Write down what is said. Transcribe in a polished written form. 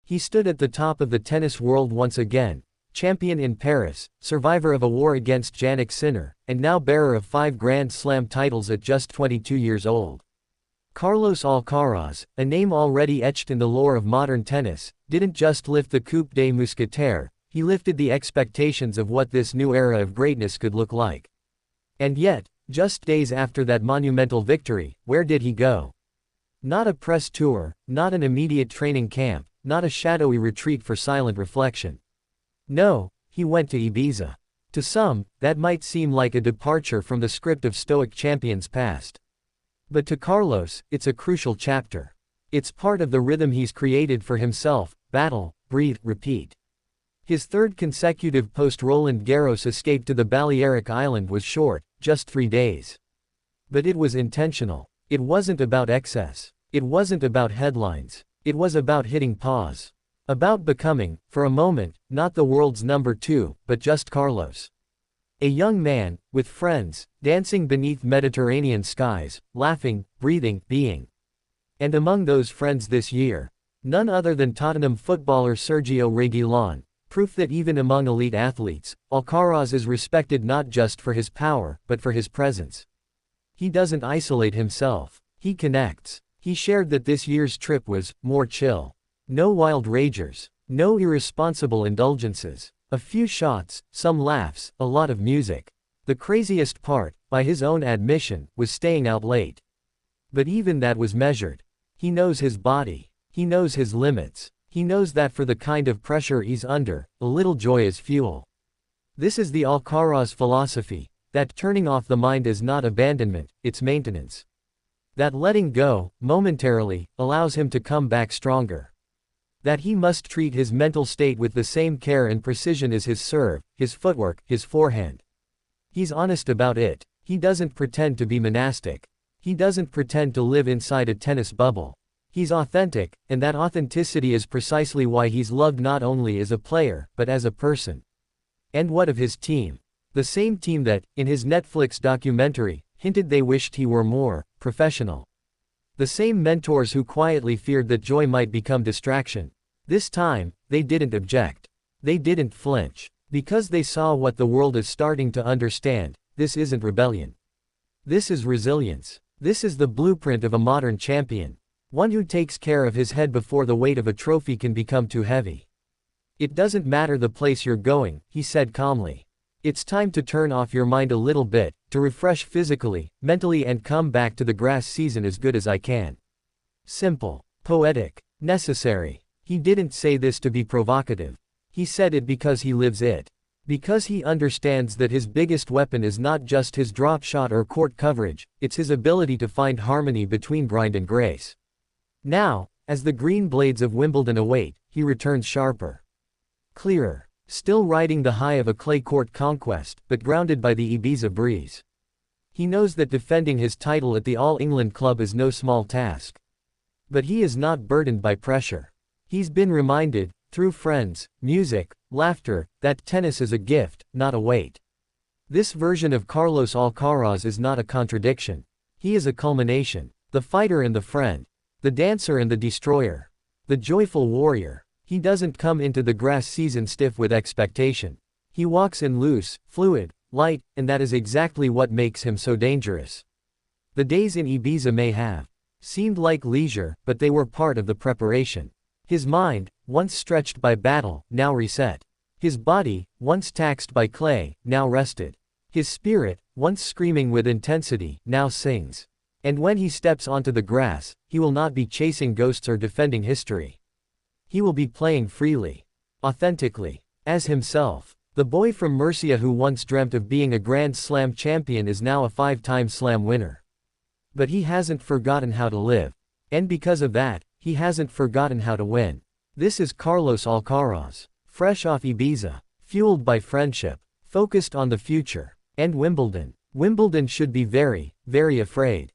He stood at the top of the tennis world once again, champion in Paris, survivor of a war against Jannik Sinner, and now bearer of 5 Grand Slam titles at just 22 years old. Carlos Alcaraz, a name already etched in the lore of modern tennis, didn't just lift the Coupe des Mousquetaires, he lifted the expectations of what this new era of greatness could look like. And yet, just days after that monumental victory, where did he go? Not a press tour, not an immediate training camp, not a shadowy retreat for silent reflection. No, he went to Ibiza. To some, that might seem like a departure from the script of Stoic champions past. But to Carlos, it's a crucial chapter. It's part of the rhythm he's created for himself: battle, breathe, repeat. His third consecutive post-Roland Garros escape to the Balearic Island was short, just 3 days. But it was intentional. It wasn't about excess. It wasn't about headlines. It was about hitting pause. About becoming, for a moment, not the world's number 2, but just Carlos. A young man, with friends, dancing beneath Mediterranean skies, laughing, breathing, being. And among those friends this year, none other than Tottenham footballer Sergio Reguilón, proof that even among elite athletes, Alcaraz is respected not just for his power, but for his presence. He doesn't isolate himself. He connects. He shared that this year's trip was more chill. No wild ragers. No irresponsible indulgences. A few shots, some laughs, a lot of music. The craziest part, by his own admission, was staying out late. But even that was measured. He knows his body. He knows his limits. He knows that for the kind of pressure he's under, a little joy is fuel. This is the Alcaraz philosophy, that turning off the mind is not abandonment, it's maintenance. That letting go, momentarily, allows him to come back stronger. That he must treat his mental state with the same care and precision as his serve, his footwork, his forehand. He's honest about it. He doesn't pretend to be monastic. He doesn't pretend to live inside a tennis bubble. He's authentic, and that authenticity is precisely why he's loved not only as a player, but as a person. And what of his team? The same team that, in his Netflix documentary, hinted they wished he were more professional. The same mentors who quietly feared that joy might become distraction. This time, they didn't object. They didn't flinch. Because they saw what the world is starting to understand: this isn't rebellion. This is resilience. This is the blueprint of a modern champion. One who takes care of his head before the weight of a trophy can become too heavy. It doesn't matter the place you're going, he said calmly. It's time to turn off your mind a little bit, to refresh physically, mentally, and come back to the grass season as good as I can. Simple. Poetic. Necessary. He didn't say this to be provocative. He said it because he lives it. Because he understands that his biggest weapon is not just his drop shot or court coverage, it's his ability to find harmony between grind and grace. Now, as the green blades of Wimbledon await, he returns sharper. Clearer. Still riding the high of a clay court conquest, but grounded by the Ibiza breeze. He knows that defending his title at the All England club is no small task. But he is not burdened by pressure. He's been reminded, through friends, music, laughter, that tennis is a gift, not a weight. This version of Carlos Alcaraz is not a contradiction. He is a culmination. The fighter and the friend. The dancer and the destroyer. The joyful warrior. He doesn't come into the grass season stiff with expectation. He walks in loose, fluid, light, and that is exactly what makes him so dangerous. The days in Ibiza may have seemed like leisure, but they were part of the preparation. His mind, once stretched by battle, now reset. His body, once taxed by clay, now rested. His spirit, once screaming with intensity, now sings. And when he steps onto the grass, he will not be chasing ghosts or defending history. He will be playing freely. Authentically. As himself. The boy from Murcia who once dreamt of being a Grand Slam champion is now a 5-time Slam winner. But he hasn't forgotten how to live. And because of that, he hasn't forgotten how to win. This is Carlos Alcaraz. Fresh off Ibiza. Fueled by friendship. Focused on the future. And Wimbledon. Wimbledon should be very, very afraid.